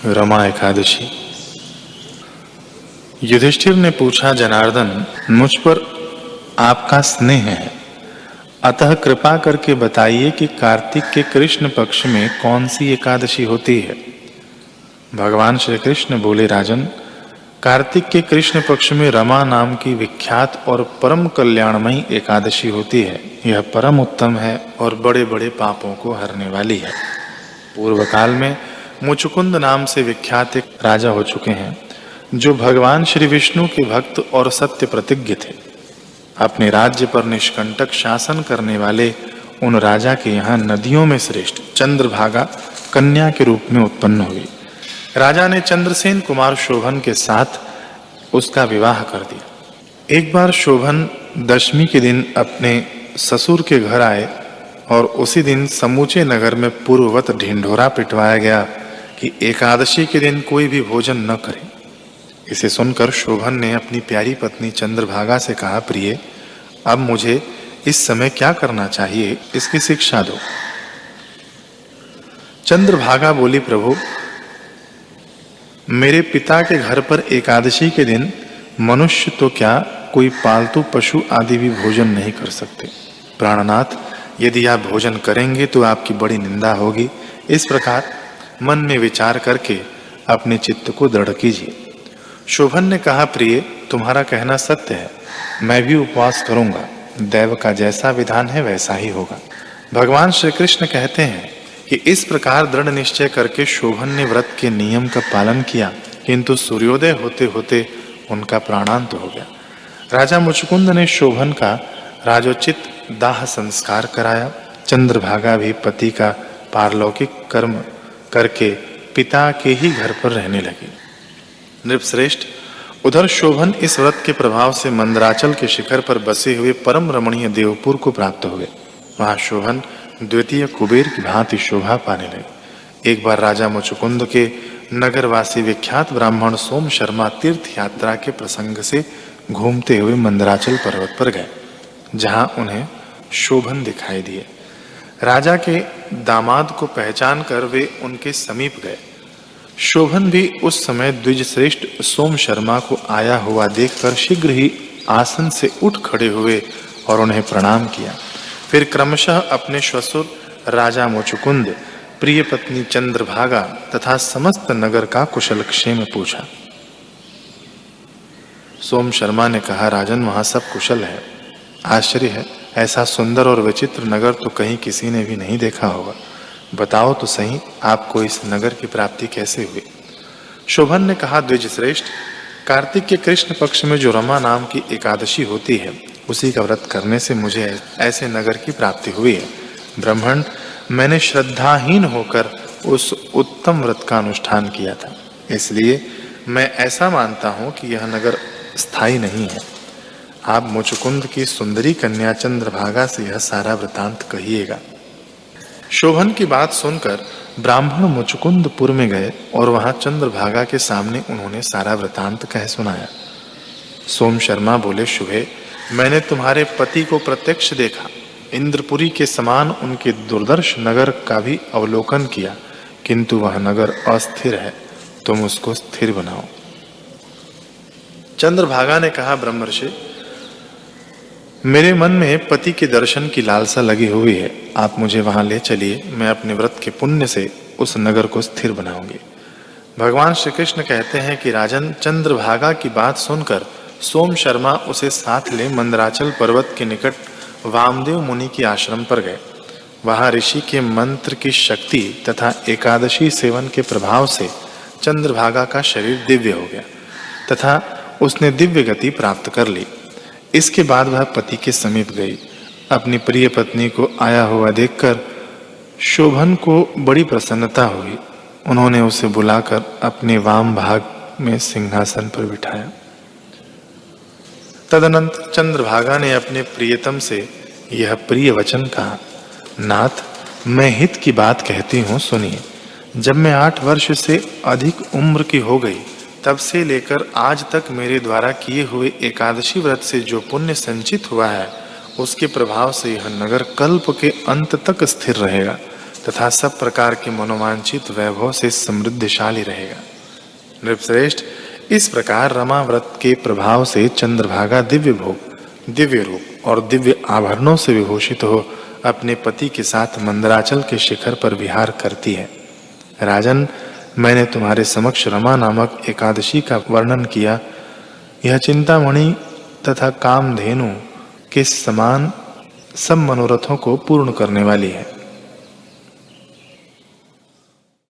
रमा एकादशी। युधिष्ठिर ने पूछा, जनार्दन, मुझ पर आपका स्नेह है, अतः कृपा करके बताइए कि कार्तिक के कृष्ण पक्ष में कौन सी एकादशी होती है। भगवान श्री कृष्ण बोले, राजन, कार्तिक के कृष्ण पक्ष में रमा नाम की विख्यात और परम कल्याणमयी एकादशी होती है। यह परम उत्तम है और बड़े बड़े पापों को हरने वाली है। पूर्व काल में मुचुकुंद नाम से विख्यात एक राजा हो चुके हैं, जो भगवान श्री विष्णु के भक्त और सत्य प्रतिज्ञ थे। अपने राज्य पर निष्कंटक शासन करने वाले उन राजा के यहाँ नदियों में श्रेष्ठ चंद्रभागा कन्या के रूप में उत्पन्न हुई। राजा ने चंद्रसेन कुमार शोभन के साथ उसका विवाह कर दिया। एक बार शोभन दशमी के दिन अपने ससुर के घर आए और उसी दिन समूचे नगर में पूर्ववत ढिंढोरा पिटवाया गया कि एकादशी के दिन कोई भी भोजन न करे। इसे सुनकर शोभन ने अपनी प्यारी पत्नी चंद्रभागा से कहा, प्रिय, अब मुझे इस समय क्या करना चाहिए, इसकी शिक्षा दो। चंद्रभागा बोली, प्रभु, मेरे पिता के घर पर एकादशी के दिन मनुष्य तो क्या, कोई पालतू पशु आदि भी भोजन नहीं कर सकते। प्राणनाथ, यदि आप भोजन करेंगे तो आपकी बड़ी निंदा होगी। इस प्रकार मन में विचार करके अपने चित्त को दृढ़ कीजिए। शोभन ने कहा, प्रिय, तुम्हारा कहना सत्य है, मैं भी उपवास करूंगा। दैव का जैसा विधान है वैसा ही होगा। भगवान श्री कृष्ण कहते हैं कि इस प्रकार दृढ़ निश्चय करके शोभन ने व्रत के नियम का पालन किया, किंतु सूर्योदय होते होते उनका प्राणांत हो गया। राजा मुचुकुंद ने शोभन का राजोचित दाह संस्कार कराया। चंद्रभागा भी पति का पारलौकिक कर्म करके पिता के ही घर पर रहने लगी। नृपश्रेष्ठ, उधर शोभन इस व्रत के प्रभाव से मंदराचल के शिखर पर बसे हुए परम रमणीय देवपुर को प्राप्त हुए। वहां शोभन द्वितीय कुबेर की भांति शोभा पाने लगे। एक बार राजा मुचुकुंद के नगरवासी विख्यात ब्राह्मण सोम शर्मा तीर्थ यात्रा के प्रसंग से घूमते हुए मंदराचल पर्वत पर गए, जहां उन्हें शोभन दिखाई दिए। राजा के दामाद को पहचान कर वे उनके समीप गए। शोभन भी उस समय द्विज श्रेष्ठ सोम शर्मा को आया हुआ देखकर शीघ्र ही आसन से उठ खड़े हुए और उन्हें प्रणाम किया। फिर क्रमशः अपने श्वशुर राजा मुचुकुंद, प्रिय पत्नी चंद्रभागा तथा समस्त नगर का कुशलक्षेम पूछा। सोम शर्मा ने कहा, राजन, वहां सब कुशल है। आश्चर्य है, ऐसा सुंदर और विचित्र नगर तो कहीं किसी ने भी नहीं देखा होगा। बताओ तो सही, आपको इस नगर की प्राप्ति कैसे हुई? शोभन ने कहा, द्विज श्रेष्ठ, कार्तिक के कृष्ण पक्ष में जो रमा नाम की एकादशी होती है, उसी का व्रत करने से मुझे ऐसे नगर की प्राप्ति हुई है। ब्राह्मण, मैंने श्रद्धाहीन होकर उस उत्तम व्रत का अनुष्ठान किया था, इसलिए मैं ऐसा मानता हूं कि यह नगर स्थायी नहीं है। आप मुचुकुंद की सुंदरी कन्या चंद्रभागा से यह सारा वृतांत कहिएगा। शोभन की बात सुनकर ब्राह्मण मुचुकुंदपुर में गए और वहां चंद्रभागा के सामने उन्होंने सारा वृतांत कह सुनाया। सोम शर्मा बोले, शुभे, मैंने तुम्हारे पति को प्रत्यक्ष देखा। इंद्रपुरी के समान उनके दुर्दर्श नगर का भी अवलोकन किया, किंतु वह नगर अस्थिर है, तुम उसको स्थिर बनाओ। चंद्रभागा ने कहा, ब्रह्मर्षि, मेरे मन में पति के दर्शन की लालसा लगी हुई है। आप मुझे वहां ले चलिए, मैं अपने व्रत के पुण्य से उस नगर को स्थिर बनाऊंगी। भगवान श्री कृष्ण कहते हैं कि राजन, चंद्रभागा की बात सुनकर सोम शर्मा उसे साथ ले मंदराचल पर्वत के निकट वामदेव मुनि के आश्रम पर गए। वहां ऋषि के मंत्र की शक्ति तथा एकादशी सेवन के प्रभाव से चंद्रभागा का शरीर दिव्य हो गया तथा उसने दिव्य गति प्राप्त कर ली। इसके बाद वह पति के समीप गई। अपनी प्रिय पत्नी को आया हुआ देखकर शोभन को बड़ी प्रसन्नता हुई। उन्होंने उसे बुलाकर अपने वाम भाग में सिंहासन पर बिठाया। तदनंतर चंद्रभागा ने अपने प्रियतम से यह प्रिय वचन कहा, नाथ, मैं हित की बात कहती हूँ, सुनिए। जब मैं 8 वर्ष से अधिक उम्र की हो गई, तब से लेकर आज तक मेरे द्वारा किए हुए एकादशी व्रत से जो पुण्य संचित हुआ है, उसके प्रभाव से यह नगर कल्प के अंत तक स्थिर रहेगा। तथा सब प्रकार के मनोवांछित वैभव से समृद्धशाली रहेगा। नृपश्रेष्ठ, इस प्रकार रमा व्रत के प्रभाव से चंद्रभागा दिव्य भोग, दिव्य रूप और दिव्य आभरणों से विभूषित हो अपने पति के साथ मंदराचल के शिखर पर विहार करती है। राजन, मैंने तुम्हारे समक्ष रमा नामक एकादशी का वर्णन किया। यह चिंतामणि तथा कामधेनु के समान सब मनोरथों को पूर्ण करने वाली है।